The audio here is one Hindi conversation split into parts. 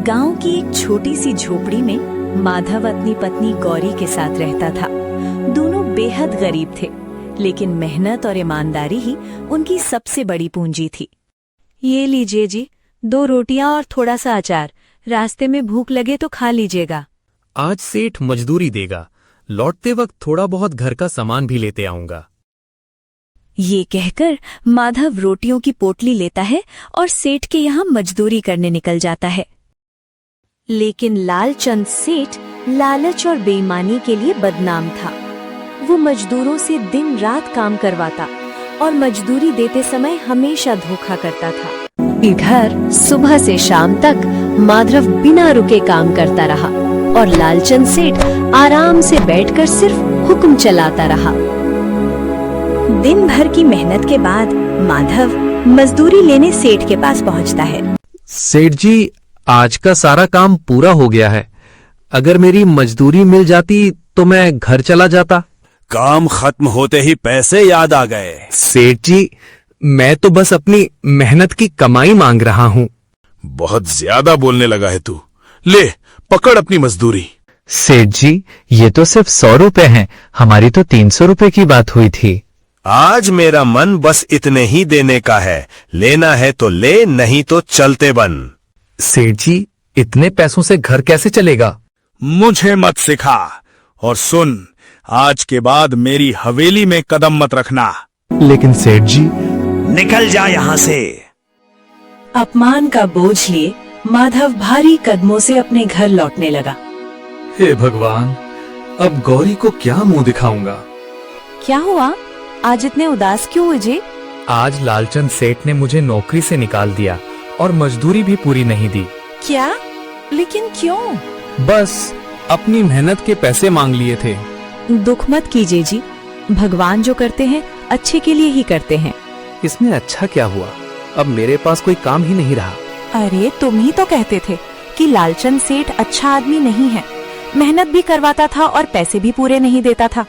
गांव की एक छोटी सी झोपड़ी में माधव अपनी पत्नी गौरी के साथ रहता था। दोनों बेहद गरीब थे, लेकिन मेहनत और ईमानदारी ही उनकी सबसे बड़ी पूंजी थी। ये लीजिए जी, 2 रोटियां और थोड़ा सा अचार, रास्ते में भूख लगे तो खा लीजिएगा। आज सेठ मजदूरी देगा, लौटते वक्त थोड़ा बहुत घर का सामान भी लेते आऊंगा। ये कहकर माधव रोटियों की पोटली लेता है और सेठ के यहाँ मजदूरी करने निकल जाता है। लेकिन लालचंद सेठ लालच और बेईमानी के लिए बदनाम था। वो मजदूरों से दिन रात काम करवाता और मजदूरी देते समय हमेशा धोखा करता था। इधर सुबह से शाम तक माधव बिना रुके काम करता रहा और लालचंद सेठ आराम से बैठकर सिर्फ हुक्म चलाता रहा। दिन भर की मेहनत के बाद माधव मजदूरी लेने सेठ के पास पहुंचता है। सेठ जी, आज का सारा काम पूरा हो गया है। अगर मेरी मजदूरी मिल जाती तो मैं घर चला जाता। काम खत्म होते ही पैसे याद आ गए। सेठ जी, मैं तो बस अपनी मेहनत की कमाई मांग रहा हूँ। बहुत ज्यादा बोलने लगा है तू। ले, पकड़ अपनी मजदूरी। सेठ जी, ये तो सिर्फ 100 रुपए हैं, हमारी तो 300 रुपए की बात हुई थी। आज मेरा मन बस इतने ही देने का है। लेना है तो ले, नहीं तो चलते बन। सेठ जी, इतने पैसों से घर कैसे चलेगा? मुझे मत सिखा और सुन, आज के बाद मेरी हवेली में कदम मत रखना। लेकिन सेठ जी। निकल जा यहाँ से। अपमान का बोझ लिए माधव भारी कदमों से अपने घर लौटने लगा। हे भगवान, अब गौरी को क्या मुंह दिखाऊंगा? क्या हुआ? आज इतने उदास क्यों हुए जी? आज लालचंद सेठ ने मुझे नौकरी से निकाल दिया और मजदूरी भी पूरी नहीं दी। क्या? लेकिन क्यों? बस अपनी मेहनत के पैसे मांग लिए थे। दुख मत कीजिए जी, भगवान जो करते हैं अच्छे के लिए ही करते हैं। इसमें अच्छा क्या हुआ? अब मेरे पास कोई काम ही नहीं रहा। अरे तुम ही तो कहते थे कि लालचंद सेठ अच्छा आदमी नहीं है, मेहनत भी करवाता था और पैसे भी पूरे नहीं देता था।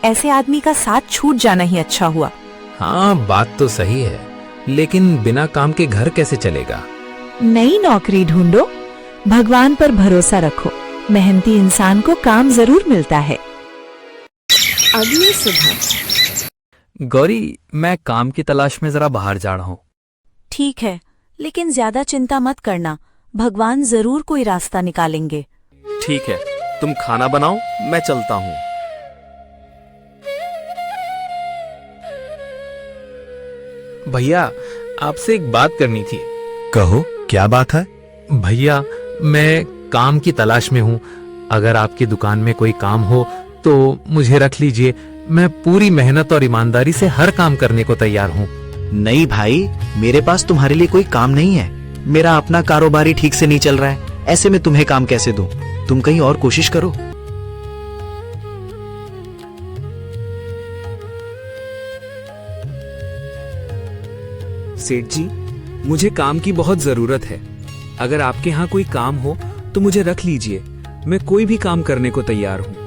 ऐसे आदमी का साथ छूट जाना ही अच्छा हुआ। हाँ, बात तो सही है, लेकिन बिना काम के घर कैसे चलेगा? नई नौकरी ढूंढो, भगवान पर भरोसा रखो, मेहनती इंसान को काम जरूर मिलता है। अगली सुबह। गौरी, मैं काम की तलाश में जरा बाहर जा रहा हूँ। ठीक है, लेकिन ज्यादा चिंता मत करना, भगवान जरूर कोई रास्ता निकालेंगे। ठीक है, तुम खाना बनाओ, मैं चलता हूँ। भैया, आपसे एक बात करनी थी। कहो, क्या बात है? भैया, मैं काम की तलाश में हूँ। अगर आपकी दुकान में कोई काम हो तो मुझे रख लीजिए। मैं पूरी मेहनत और ईमानदारी से हर काम करने को तैयार हूँ। नहीं भाई, मेरे पास तुम्हारे लिए कोई काम नहीं है। मेरा अपना कारोबार ही ठीक से नहीं चल रहा है, ऐसे में तुम्हें काम कैसे दूं? तुम कहीं और कोशिश करो। सेठ जी, मुझे काम की बहुत जरूरत है। अगर आपके यहाँ कोई काम हो तो मुझे रख लीजिए। मैं कोई भी काम करने को तैयार हूँ।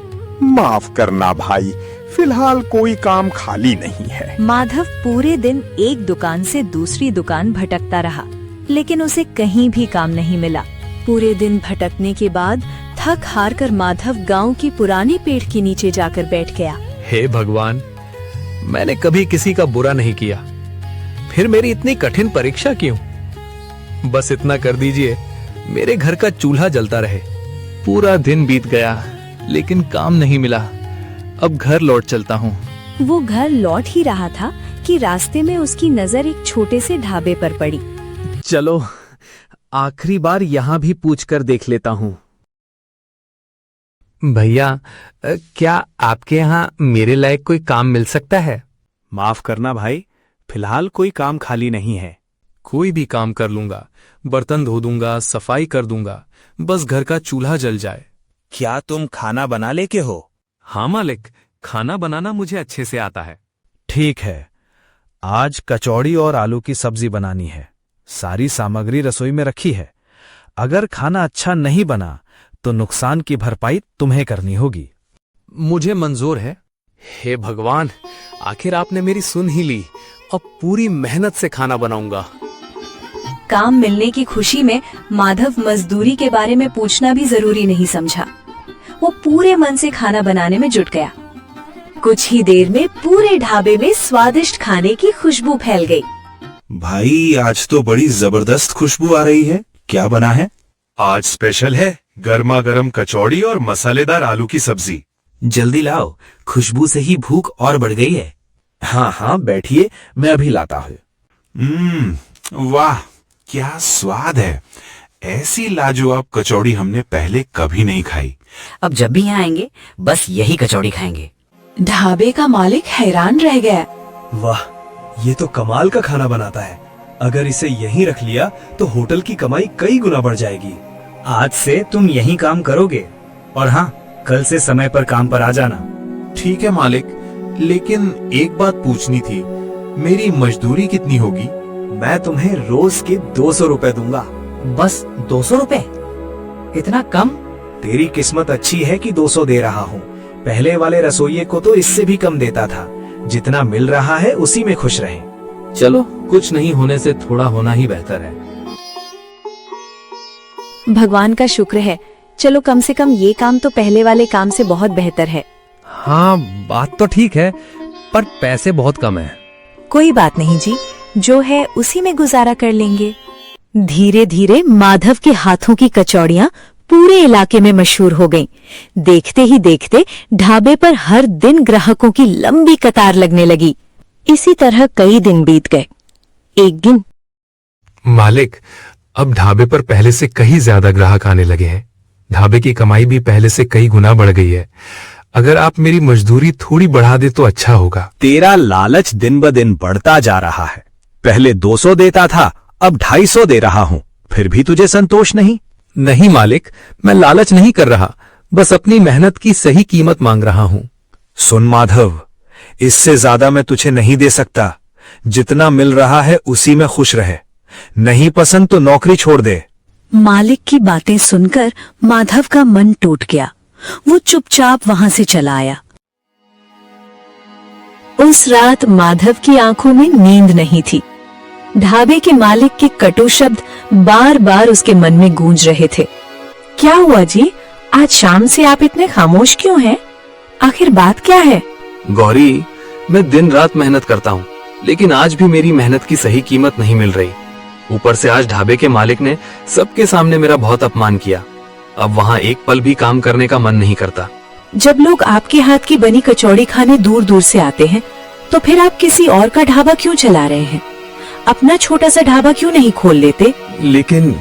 माफ करना भाई, फिलहाल कोई काम खाली नहीं है। माधव पूरे दिन एक दुकान से दूसरी दुकान भटकता रहा, लेकिन उसे कहीं भी काम नहीं मिला। पूरे दिन भटकने के बाद थक हार कर माधव गांव की पुरानी पेड़ के नीचे जाकर बैठ गया। हे भगवान, मैंने कभी किसी का बुरा नहीं किया, फिर मेरी इतनी कठिन परीक्षा क्यों? बस इतना कर दीजिए, मेरे घर का चूल्हा जलता रहे। पूरा दिन बीत गया, लेकिन काम नहीं मिला। अब घर लौट चलता हूँ। वो घर लौट ही रहा था कि रास्ते में उसकी नजर एक छोटे से ढाबे पर पड़ी। चलो, आखिरी बार यहाँ भी पूछकर देख लेता हूँ। भैया, क्या आपके यहाँ मेरे लायक कोई काम मिल सकता है? माफ करना भाई, फिलहाल कोई काम खाली नहीं है। कोई भी काम कर लूंगा, बर्तन धो दूंगा, सफाई कर दूंगा, बस घर का चूल्हा जल जाए। क्या तुम खाना बना लेके हो? हाँ मालिक, खाना बनाना मुझे अच्छे से आता है। ठीक है, आज कचौड़ी और आलू की सब्जी बनानी है। सारी सामग्री रसोई में रखी है। अगर खाना अच्छा नहीं बना तो नुकसान की भरपाई तुम्हें करनी होगी। मुझे मंजूर है। हे भगवान, आखिर आपने मेरी सुन ही ली। अब पूरी मेहनत से खाना बनाऊंगा। काम मिलने की खुशी में माधव मजदूरी के बारे में पूछना भी जरूरी नहीं समझा। वो पूरे मन से खाना बनाने में जुट गया। कुछ ही देर में पूरे ढाबे में स्वादिष्ट खाने की खुशबू फैल गई। भाई आज तो बड़ी जबरदस्त खुशबू आ रही है। क्या बना है? आज स्पेशल है गर्मा गर्म कचौड़ी और मसालेदार आलू की सब्जी। जल्दी लाओ, खुशबू से ही भूख और बढ़ गई है। हाँ हाँ बैठिए, मैं अभी लाता हूँ। वाह क्या स्वाद है। ऐसी लाजवाब कचौड़ी हमने पहले कभी नहीं खाई। अब जब भी यहाँ आएंगे बस यही कचौड़ी खाएंगे। ढाबे का मालिक हैरान रह गया। वाह, ये तो कमाल का खाना बनाता है। अगर इसे यहीं रख लिया तो होटल की कमाई कई गुना बढ़ जाएगी। आज से तुम यहीं काम करोगे और हाँ, कल से समय पर काम पर आ जाना। ठीक है मालिक, लेकिन एक बात पूछनी थी, मेरी मजदूरी कितनी होगी? मैं तुम्हें रोज के 200 रुपए दूंगा। बस 200 रुपए? इतना कम? तेरी किस्मत अच्छी है कि 200 दे रहा हूँ। पहले वाले रसोइये को तो इससे भी कम देता था। जितना मिल रहा है उसी में खुश रहे। चलो, कुछ नहीं होने से थोड़ा होना ही बेहतर है। भगवान का शुक्र है, चलो कम से कम ये काम तो पहले वाले काम से बहुत बेहतर है। हाँ बात तो ठीक है, पर पैसे बहुत कम है। कोई बात नहीं जी, जो है उसी में गुजारा कर लेंगे। धीरे धीरे माधव के हाथों की कचौड़ियाँ पूरे इलाके में मशहूर हो गईं। देखते ही देखते ढाबे पर हर दिन ग्राहकों की लंबी कतार लगने लगी। इसी तरह कई दिन बीत गए। एक दिन, मालिक, अब ढाबे पर पहले से कहीं ज्यादा ग्राहक आने लगे हैं। ढाबे की कमाई भी पहले से कई गुना बढ़ गई है। अगर आप मेरी मजदूरी थोड़ी बढ़ा दे तो अच्छा होगा। तेरा लालच दिन ब दिन बढ़ता जा रहा है। पहले 200 देता था, अब 250 दे रहा हूँ, फिर भी तुझे संतोष नहीं? नहीं मालिक, मैं लालच नहीं कर रहा, बस अपनी मेहनत की सही कीमत मांग रहा हूँ। सुन माधव, इससे ज्यादा मैं तुझे नहीं दे सकता। जितना मिल रहा है उसी में खुश रहे। नहीं पसंद तो नौकरी छोड़ दे। मालिक की बातें सुनकर माधव का मन टूट गया। वो चुपचाप वहां से चला आया। उस रात माधव की आंखों में नींद नहीं थी। ढाबे के मालिक के कटु शब्द बार बार उसके मन में गूंज रहे थे। क्या हुआ जी, आज शाम से आप इतने खामोश क्यों हैं? आखिर बात क्या है? गौरी, मैं दिन रात मेहनत करता हूँ, लेकिन आज भी मेरी मेहनत की सही कीमत नहीं मिल रही। ऊपर से आज ढाबे के मालिक ने सबके सामने मेरा बहुत अपमान किया। अब वहाँ एक पल भी काम करने का मन नहीं करता। जब लोग आपके हाथ की बनी कचौड़ी खाने दूर दूर से आते हैं, तो फिर आप किसी और का ढाबा क्यों चला रहे हैं? अपना छोटा सा ढाबा क्यों नहीं खोल लेते? लेकिन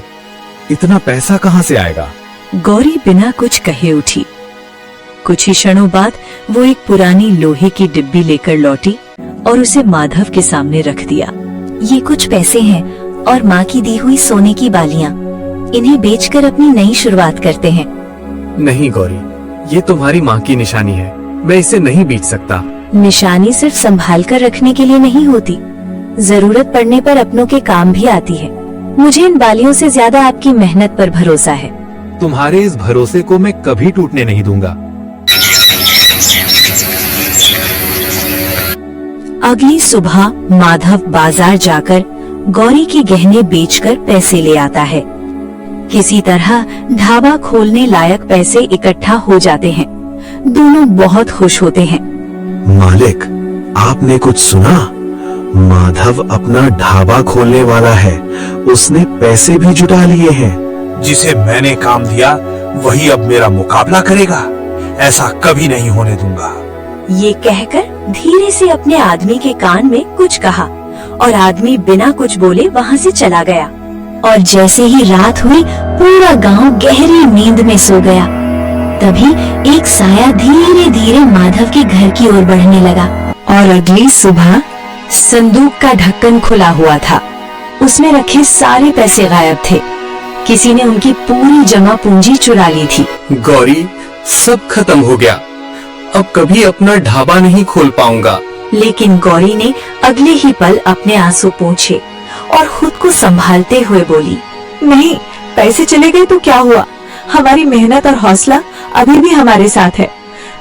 इतना पैसा कहाँ से आएगा? गौरी बिना कुछ कहे उठी। कुछ ही क्षणों बाद वो एक पुरानी लोहे की डिब्बी लेकर लौटी और उसे माधव के सामने रख दिया। ये कुछ पैसे हैं और माँ की दी हुई सोने की बालियाँ। इन्हें बेचकर अपनी नई शुरुआत करते हैं। नहीं गौरी, ये तुम्हारी माँ की निशानी है, मैं इसे नहीं बेच सकता। निशानी सिर्फ संभाल कर रखने के लिए नहीं होती, जरूरत पड़ने पर अपनों के काम भी आती है। मुझे इन बालियों से ज्यादा आपकी मेहनत पर भरोसा है। तुम्हारे इस भरोसे को मैं कभी टूटने नहीं दूंगा। अगली सुबह माधव बाजार जाकर गौरी के गहने बेचकर पैसे ले आता है। किसी तरह ढाबा खोलने लायक पैसे इकट्ठा हो जाते हैं। दोनों बहुत खुश होते हैं। मालिक, आपने कुछ सुना? माधव अपना ढाबा खोलने वाला है। उसने पैसे भी जुटा लिए हैं। जिसे मैंने काम दिया वही अब मेरा मुकाबला करेगा। ऐसा कभी नहीं होने दूंगा। ये कहकर धीरे से अपने आदमी के कान में कुछ कहा और आदमी बिना कुछ बोले वहाँ से चला गया। और जैसे ही रात हुई, पूरा गांव गहरी नींद में सो गया। तभी एक साया धीरे धीरे माधव के घर की ओर बढ़ने लगा और अगली सुबह संदूक का ढक्कन खुला हुआ था। उसमें रखे सारे पैसे गायब थे। किसी ने उनकी पूरी जमा पूंजी चुरा ली थी। गौरी, सब खत्म हो गया। अब कभी अपना ढाबा नहीं खोल पाऊंगा। लेकिन गौरी ने अगले ही पल अपने आंसू पोंछे और खुद को संभालते हुए बोली, नहीं, पैसे चले गए तो क्या हुआ? हमारी मेहनत और हौसला अभी भी हमारे साथ है।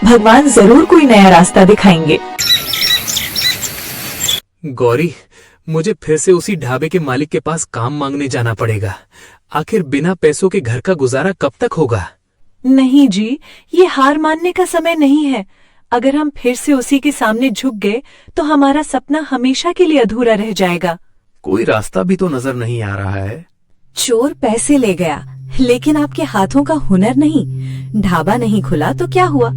भगवान जरूर कोई नया रास्ता दिखाएंगे। गौरी, मुझे फिर से उसी ढाबे के मालिक के पास काम मांगने जाना पड़ेगा। आखिर बिना पैसों के घर का गुजारा कब तक होगा? नहीं जी, ये हार मानने का समय नहीं है। अगर हम फिर से उसी के सामने झुक गए तो हमारा सपना हमेशा के लिए अधूरा रह जाएगा। कोई रास्ता भी तो नजर नहीं आ रहा है। चोर पैसे ले गया, लेकिन आपके हाथों का हुनर नहीं। ढाबा नहीं खुला तो क्या हुआ?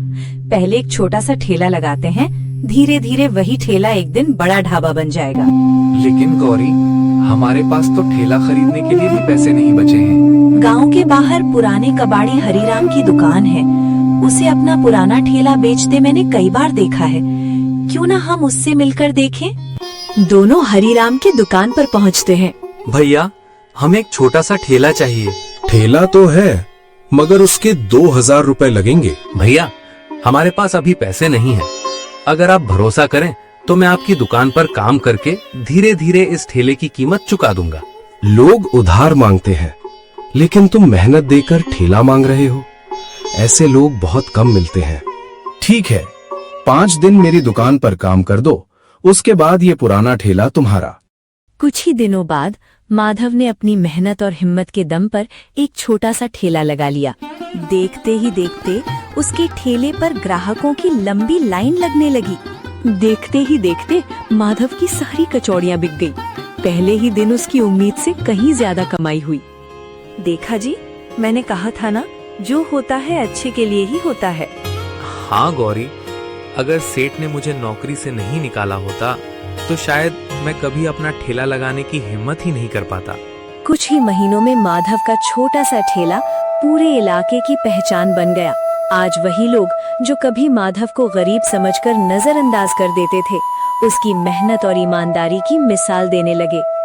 पहले एक छोटा सा ठेला लगाते हैं, धीरे धीरे वही ठेला एक दिन बड़ा ढाबा बन जाएगा। लेकिन गौरी, हमारे पास तो ठेला खरीदने के लिए भी पैसे नहीं बचे हैं। गांव के बाहर पुराने कबाड़ी हरिराम की दुकान है। उसे अपना पुराना ठेला बेचते मैंने कई बार देखा है। क्यों ना हम उससे मिलकर देखें? दोनों हरिराम की दुकान पर पहुंचते हैं। भैया, हमें एक छोटा सा ठेला चाहिए। ठेला तो है, मगर उसके 2000 रुपए लगेंगे। भैया, हमारे पास अभी पैसे नहीं हैं। अगर आप भरोसा करें तो मैं आपकी दुकान पर काम करके धीरे धीरे इस ठेले की कीमत चुका दूंगा। लोग उधार मांगते हैं, लेकिन तुम मेहनत देकर ठेला मांग रहे हो। ऐसे लोग बहुत कम मिलते हैं। ठीक है, 5 दिन मेरी दुकान पर काम कर दो, उसके बाद ये पुराना ठेला तुम्हारा। कुछ ही दिनों बाद माधव ने अपनी मेहनत और हिम्मत के दम पर एक छोटा सा ठेला लगा लिया। देखते ही देखते उसके ठेले पर ग्राहकों की लंबी लाइन लगने लगी। देखते ही देखते माधव की सारी कचौड़ियां बिक गई। पहले ही दिन उसकी उम्मीद से कहीं ज्यादा कमाई हुई। देखा जी, मैंने कहा था ना, जो होता है अच्छे के लिए ही होता है। हाँ गौरी, अगर सेठ ने मुझे नौकरी से नहीं निकाला होता तो शायद मैं कभी अपना ठेला लगाने की हिम्मत ही नहीं कर पाता। कुछ ही महीनों में माधव का छोटा सा ठेला पूरे इलाके की पहचान बन गया। आज वही लोग जो कभी माधव को गरीब समझकर नजरअंदाज कर देते थे, उसकी मेहनत और ईमानदारी की मिसाल देने लगे।